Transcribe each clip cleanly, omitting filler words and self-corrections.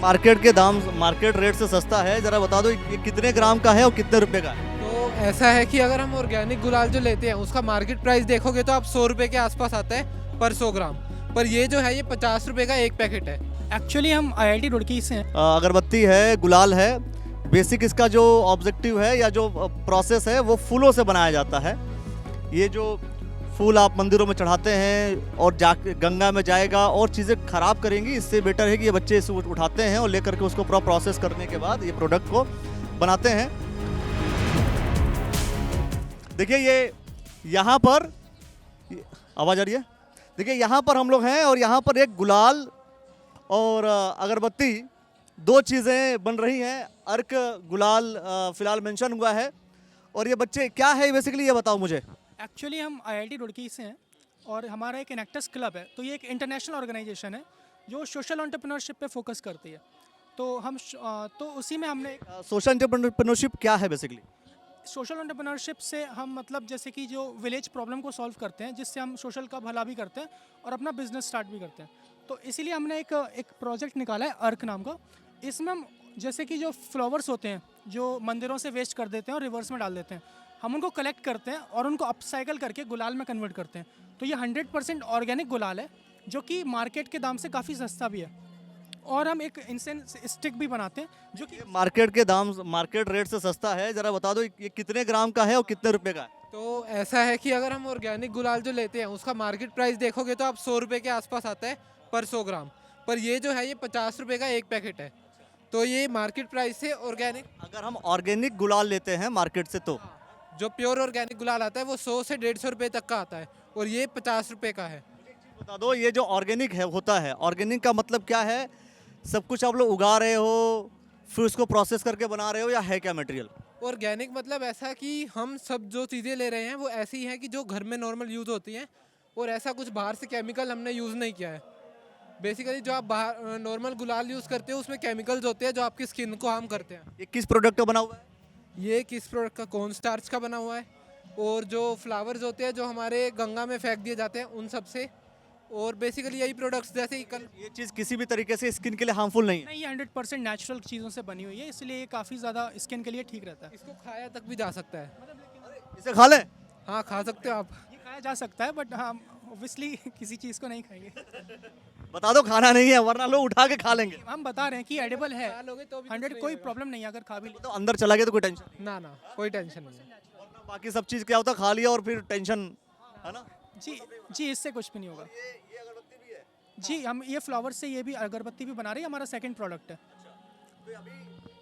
Market के दाम market rate से सस्ता है, जरा बता दो ये कितने ग्राम का है और कितने रुपए का है? तो ऐसा है कि अगर हम ऑर्गेनिक गुलाल जो लेते हैं उसका मार्केट प्राइस देखोगे तो आप 100 रुपये के आसपास आता है पर 100 ग्राम। पर ये जो है ये 50 रुपये का एक पैकेट है। एक्चुअली हम IIT रुड़की से हैं। अगरबत्ती है, गुलाल है, बेसिक इसका जो ऑब्जेक्टिव है या जो प्रोसेस है वो फूलों से बनाया जाता है। ये जो फूल आप मंदिरों में चढ़ाते हैं और जा गंगा में जाएगा और चीज़ें खराब करेंगी, इससे बेटर है कि ये बच्चे इसे उठाते हैं और लेकर के उसको पूरा प्रोसेस करने के बाद ये प्रोडक्ट को बनाते हैं। देखिए ये यहाँ पर आवाज़ आ रही है, देखिए यहाँ पर हम लोग हैं और यहाँ पर एक गुलाल और अगरबत्ती दो चीज़ें बन रही हैं। अर्क गुलाल फिलहाल मेंशन हुआ है। और ये बच्चे क्या है बेसिकली ये बताओ मुझे। एक्चुअली हम IIT रुड़की से हैं और हमारा एक इनेक्टस क्लब है। तो ये एक इंटरनेशनल ऑर्गेनाइजेशन है जो सोशल एंटरप्रेन्योरशिप पे फोकस करती है। तो हम तो उसी में हमने सोशल एंटरप्रेन्योरशिप क्या है बेसिकली? सोशल एंटरप्रेन्योरशिप से हम मतलब जैसे कि जो विलेज प्रॉब्लम को सॉल्व करते हैं, जिससे हम सोशल का भला भी करते हैं और अपना बिजनेस स्टार्ट भी करते हैं। तो इसीलिए हमने एक प्रोजेक्ट निकाला है अर्क नाम का। इसमें हम जैसे कि जो फ्लावर्स होते हैं जो मंदिरों से वेस्ट कर देते हैं और रिवर्स में डाल देते हैं, हम उनको कलेक्ट करते हैं और उनको अपसाइकल करके गुलाल में कन्वर्ट करते हैं। तो ये 100% ऑर्गेनिक गुलाल है जो कि मार्केट के दाम से काफ़ी सस्ता भी है। और हम एक इंसेंस स्टिक भी बनाते हैं जो कि मार्केट रेट से सस्ता है। जरा बता दो ये कितने ग्राम का है और कितने रुपए का है? तो ऐसा है कि अगर हम ऑर्गेनिक गुलाल जो लेते हैं उसका मार्केट प्राइस देखोगे तो आप 100 रुपये के आसपास आता है पर 100 ग्राम। पर ये जो है ये 50 रुपये का एक पैकेट है। तो ये मार्केट प्राइस से ऑर्गेनिक, अगर हम ऑर्गेनिक गुलाल लेते हैं मार्केट से तो जो प्योर ऑर्गेनिक गुलाल आता है वो 100 से 150 रुपये तक का आता है और ये 50 रुपये का है। बता दो ये जो ऑर्गेनिक है होता है, ऑर्गेनिक का मतलब क्या है? सब कुछ आप लोग उगा रहे हो फिर उसको प्रोसेस करके बना रहे हो या है क्या मटेरियल? ऑर्गेनिक मतलब ऐसा कि हम सब जो चीज़ें ले रहे हैं वो ऐसी हैं कि जो घर में नॉर्मल यूज़ होती हैं और ऐसा कुछ बाहर से केमिकल हमने यूज़ नहीं किया है। बेसिकली जो आप बाहर नॉर्मल गुलाल यूज़ करते हो उसमें केमिकल्स होते हैं जो आपकी स्किन को हार्म करते हैं। ये किस प्रोडक्ट का बना हुआ है? ये किस प्रोडक्ट का? कॉर्न स्टार्च का बना हुआ है। और जो फ्लावर्स होते हैं जो हमारे गंगा में फेंक दिए जाते हैं उन सब से। और बेसिकली यही प्रोडक्ट्स जैसे ही ये चीज़ किसी भी तरीके से स्किन के लिए हार्मफुल नहीं है? नहीं, ये 100% नेचुरल चीज़ों से बनी हुई है, इसलिए ये काफ़ी ज़्यादा स्किन के लिए ठीक रहता है। इसको खाया तक भी जा सकता है। इसे खा लें? हाँ खा सकते हो आप। ये खाया जा सकता है बट हम ऑब्वियसली किसी चीज़ को नहीं खाएंगे। बता दो खाना नहीं है वरना लोग उठा के खा लेंगे। हम बता रहे हैं कि एडिबल है, खा लोगे तो भी 100 कोई प्रॉब्लम नहीं है अगर खा भी ले। तो अंदर चला गया तो कोई टेंशन नहीं। ना ना कोई टेंशन नहीं है। वरना बाकी सब चीज़ क्या होता है, खा लिया और फिर टेंशन है ना। जी जी, इससे कुछ भी नहीं होगा। जी, हम ये फ्लावर से ये भी अगरबत्ती भी बना रहे हैं, हमारा सेकंड प्रोडक्ट है।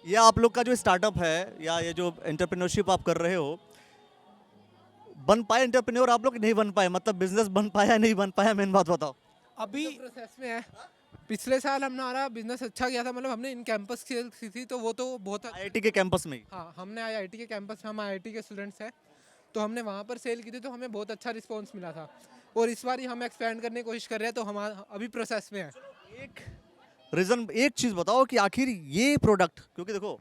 ये आप लोग का जो स्टार्टअप है या ये जो एंटरप्रेन्योरशिप आप कर रहे हो, बन पाए एंटरप्रेन्योर आप लोग? नहीं बन पाए, मतलब बिजनेस बन पाया नहीं बन पाया, मेन बात बताओ। अभी प्रोसेस में है। पिछले साल हमारा बिजनेस अच्छा गया था, मतलब हमने इन कैंपस सेल की थी तो वो तो बहुत। IIT के कैंपस में ही? हाँ हमने IIT के कैंपस, हम IIT के स्टूडेंट्स हैं तो हमने वहाँ पर सेल की थी तो हमें बहुत अच्छा रिस्पॉन्स मिला था। और इस बार ही हम एक्सपेंड करने की कोशिश कर रहे हैं तो हमारा अभी प्रोसेस में है। एक रीज़न, एक चीज़ बताओ कि आखिर ये प्रोडक्ट, क्योंकि देखो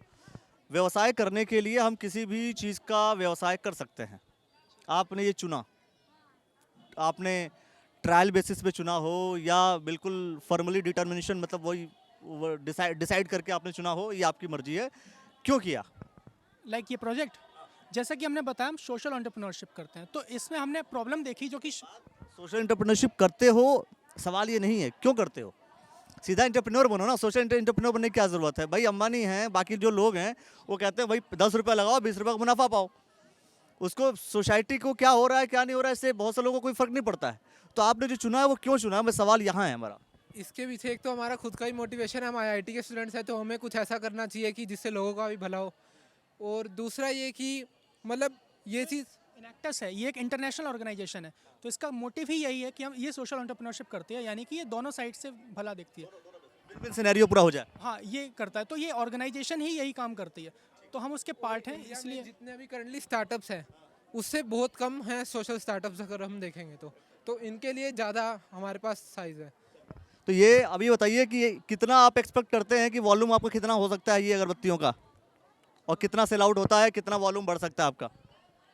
व्यवसाय करने के लिए हम किसी भी चीज़ का व्यवसाय कर सकते हैं। आपने ये चुना, आपने ट्रायल बेसिस पे चुना हो या बिल्कुल फॉर्मली डिटर्मिनेशन, मतलब वही डिसाइड करके आपने चुना हो, ये आपकी मर्जी है। क्यों किया? लाइक ये प्रोजेक्ट, जैसा कि हमने बताया हम सोशल एंटरप्रेन्योरशिप करते हैं, तो इसमें हमने प्रॉब्लम देखी जो कि सोशल एंटरप्रेन्योरशिप करते हो, सवाल ये नहीं है क्यों करते हो, सीधा एंटरप्रेन्योर बनो ना। सोशल एंटरप्रेन्योर बनने की क्या ज़रूरत है भाई? अंबानी हैं, बाकी जो लोग हैं वो कहते हैं भाई 10 रुपये लगाओ 20 रुपये का मुनाफा पाओ। उसको सोसाइटी को क्या हो रहा है क्या नहीं हो रहा है इससे बहुत से लोगों को कोई फ़र्क नहीं पड़ता है। तो आपने जो चुना है वो क्यों चुना है, मैं सवाल यहाँ है हमारा। इसके पीछे एक तो हमारा खुद का ही मोटिवेशन है, हम IIT के स्टूडेंट्स हैं तो हमें कुछ ऐसा करना चाहिए कि जिससे लोगों का भी भला हो। और दूसरा ये कि मतलब ये चीज़ इनेक्टस है, ये एक इंटरनेशनल ऑर्गेनाइजेशन है, तो इसका मोटिव ही यही है कि हम ये सोशल एंटरप्रेन्योरशिप करते हैं, यानी कि ये दोनों साइड से भला देखती है। विन-विन सिनेरियो पूरा हो जाए। हाँ, ये करता है, तो ये ऑर्गेनाइजेशन ही यही काम करती है, तो हम उसके पार्ट हैं। इसलिए जितने अभी करंटली स्टार्टअप्स हैं उससे बहुत कम हैं सोशल स्टार्टअप्स अगर हम देखेंगे तो इनके लिए ज़्यादा हमारे पास साइज़ है। तो ये अभी बताइए कि कितना आप एक्सपेक्ट करते हैं कि वॉल्यूम आपका कितना हो सकता है ये अगरबत्तियों का, और कितना सेल आउट होता है, कितना वॉल्यूम बढ़ सकता है आपका?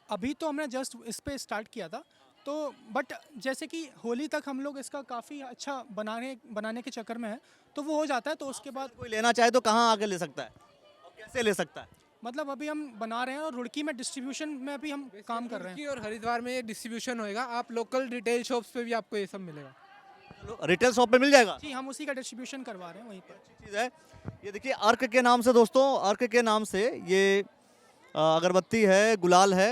अभी तो हमने जस्ट इस पे स्टार्ट किया था, तो बट जैसे कि होली तक हम लोग इसका काफ़ी अच्छा बनाने के चक्कर में है, तो वो हो जाता है। तो उसके बाद कोई लेना चाहे तो कहाँ आके ले सकता है और कैसे ले सकता है? मतलब अभी हम बना रहे हैं और रुड़की में डिस्ट्रीब्यूशन में अभी हम काम कर रहे हैं। रुड़की और हरिद्वार में ये डिस्ट्रीब्यूशन होएगा, आप लोकल रिटेल शॉप्स पे भी आपको ये सब मिलेगा। रिटेल शॉप पे मिल जाएगा? जी, हम उसी का डिस्ट्रीब्यूशन करवा रहे हैं वहीं पर। अच्छी चीज़ है। ये देखिए अर्क के नाम से दोस्तों, अर्क के नाम से ये अगरबत्ती है, गुलाल है।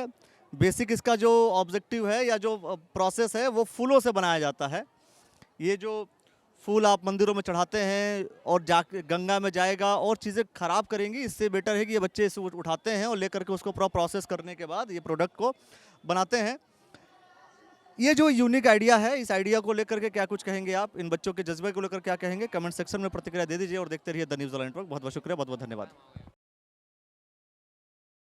बेसिक इसका जो ऑब्जेक्टिव है या जो प्रोसेस है वो फूलों से बनाया जाता है। ये जो फूल आप मंदिरों में चढ़ाते हैं और जा गंगा में जाएगा और चीज़ें ख़राब करेंगी, इससे बेटर है कि ये बच्चे इसे उठाते हैं और लेकर के उसको पूरा प्रोसेस करने के बाद ये प्रोडक्ट को बनाते हैं। ये जो यूनिक आइडिया है, इस आइडिया को लेकर के क्या कुछ कहेंगे आप? इन बच्चों के जज्बे को लेकर क्या कहेंगे? कमेंट सेक्शन में प्रतिक्रिया दे दीजिए और देखते रहिए द न्यूज़ वाला नेटवर्क। बहुत बहुत शुक्रिया, बहुत बहुत धन्यवाद।